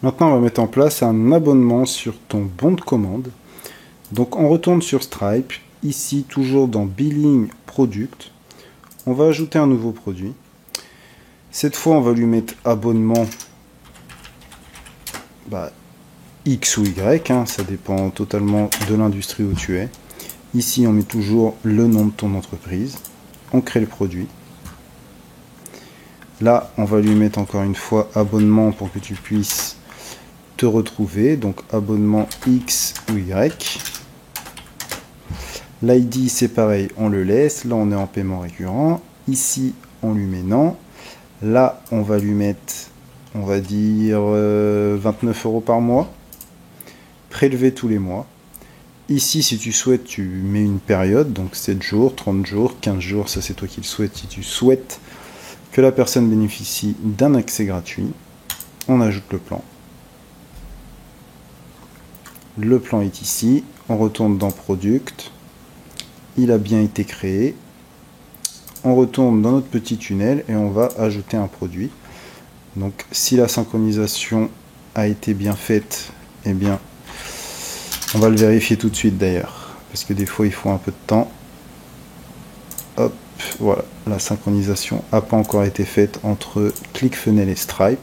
Maintenant, on va mettre en place un abonnement sur ton bon de commande. Donc, on retourne sur Stripe. Ici, toujours dans Billing Product. On va ajouter un nouveau produit. Cette fois, on va lui mettre abonnement X ou Y. Ça dépend totalement de l'industrie où tu es. Ici, on met toujours le nom de ton entreprise. On crée le produit. Là, on va lui mettre encore une fois abonnement pour que tu puisses te retrouver. Donc, abonnement X ou Y. L'ID, c'est pareil, on le laisse. Là, on est en paiement récurrent. Ici, on lui met non. Là, on va lui mettre, on va dire, 29 € par mois. Prélevé tous les mois. Ici, si tu souhaites, tu mets une période. Donc, 7 jours, 30 jours, 15 jours. Ça, c'est toi qui le souhaites. Si tu souhaites que la personne bénéficie d'un accès gratuit, on ajoute le plan. Le plan est ici. On retourne dans Product. Il a bien été créé. On retourne dans notre petit tunnel et on va ajouter un produit. Donc si la synchronisation a été bien faite, eh bien on va le vérifier tout de suite d'ailleurs, parce que des fois il faut un peu de temps. Hop, voilà, la synchronisation n'a pas encore été faite entre ClickFunnels et Stripe.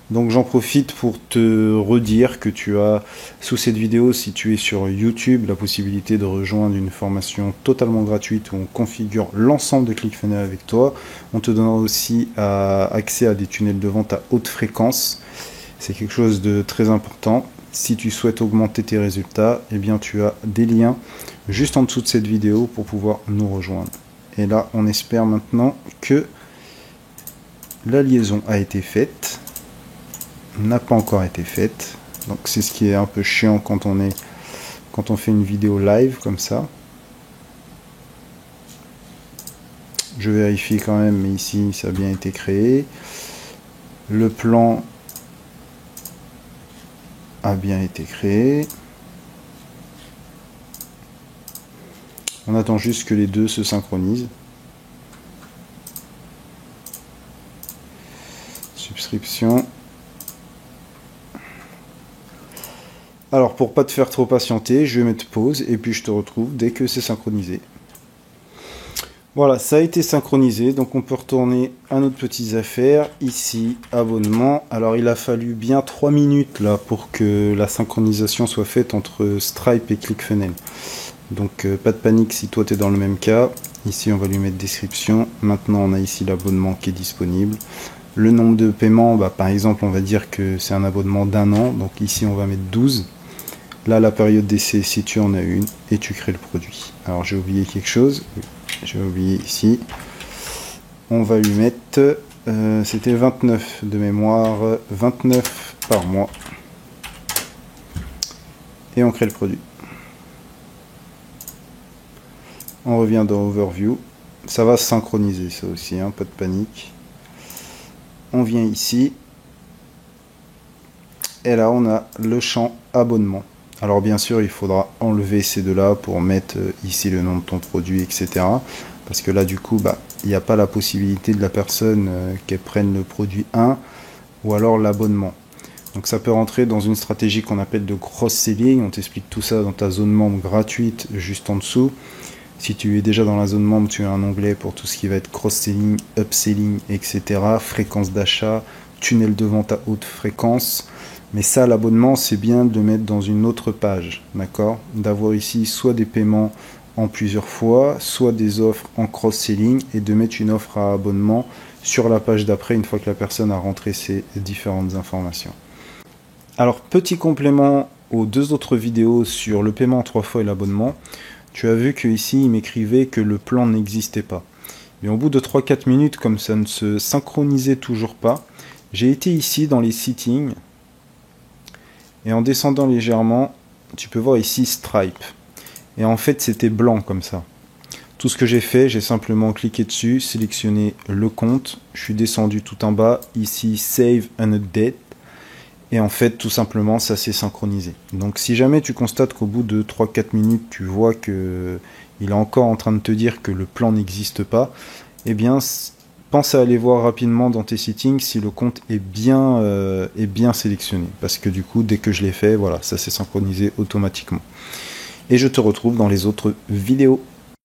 Donc j'en profite pour te redire que tu as, sous cette vidéo, si tu es sur YouTube, la possibilité de rejoindre une formation totalement gratuite où on configure l'ensemble de ClickFunnels avec toi. On te donnera aussi accès à des tunnels de vente à haute fréquence. C'est quelque chose de très important. Si tu souhaites augmenter tes résultats, eh bien tu as des liens juste en dessous de cette vidéo pour pouvoir nous rejoindre. Et là, on espère maintenant que la liaison a été faite. N'a pas encore été faite, donc c'est ce qui est un peu chiant quand on fait une vidéo live comme ça. Je vérifie quand même, mais ici ça a bien été créé. Le plan a bien été créé. On attend juste que les deux se synchronisent. Subscription. Alors, pour pas te faire trop patienter, je vais mettre pause et puis je te retrouve dès que c'est synchronisé. Voilà, ça a été synchronisé, donc on peut retourner à notre petites affaires. Ici, abonnement. Alors, il a fallu bien 3 minutes là pour que la synchronisation soit faite entre Stripe et ClickFunnels. Donc, pas de panique si toi tu es dans le même cas. Ici, on va lui mettre description. Maintenant, on a ici l'abonnement qui est disponible. Le nombre de paiements, par exemple, on va dire que c'est un abonnement d'1 an. Donc ici, on va mettre 12. Là, la période d'essai, si tu en as une, et tu crées le produit. Alors, j'ai oublié quelque chose. J'ai oublié ici. On va lui mettre, c'était 29 de mémoire, 29 par mois. Et on crée le produit. On revient dans Overview. Ça va se synchroniser, ça aussi, hein, pas de panique. On vient ici. Et là, on a le champ abonnement. Alors bien sûr, il faudra enlever ces deux-là pour mettre ici le nom de ton produit, etc. Parce que là, du coup, il n'y a pas la possibilité de la personne qu'elle prenne le produit 1 ou alors l'abonnement. Donc ça peut rentrer dans une stratégie qu'on appelle de cross-selling. On t'explique tout ça dans ta zone membre gratuite juste en dessous. Si tu es déjà dans la zone membre, tu as un onglet pour tout ce qui va être cross-selling, upselling, etc. Fréquence d'achat, tunnel de vente à haute fréquence. Mais ça, l'abonnement, c'est bien de le mettre dans une autre page, d'accord? D'avoir ici soit des paiements en plusieurs fois, soit des offres en cross-selling, et de mettre une offre à abonnement sur la page d'après, une fois que la personne a rentré ses différentes informations. Alors, petit complément aux deux autres vidéos sur le paiement en 3 fois et l'abonnement, tu as vu qu'ici, il m'écrivait que le plan n'existait pas. Mais au bout de 3-4 minutes, comme ça ne se synchronisait toujours pas, j'ai été ici dans les settings. Et en descendant légèrement, tu peux voir ici Stripe. Et en fait, c'était blanc comme ça. Tout ce que j'ai fait, j'ai simplement cliqué dessus, sélectionné le compte. Je suis descendu tout en bas, ici Save and Update. Et en fait, tout simplement, ça s'est synchronisé. Donc si jamais tu constates qu'au bout de 3-4 minutes, tu vois qu'il est encore en train de te dire que le plan n'existe pas, eh bien, pense à aller voir rapidement dans tes settings si le compte est bien sélectionné. Parce que du coup, dès que je l'ai fait, voilà, ça s'est synchronisé automatiquement. Et je te retrouve dans les autres vidéos.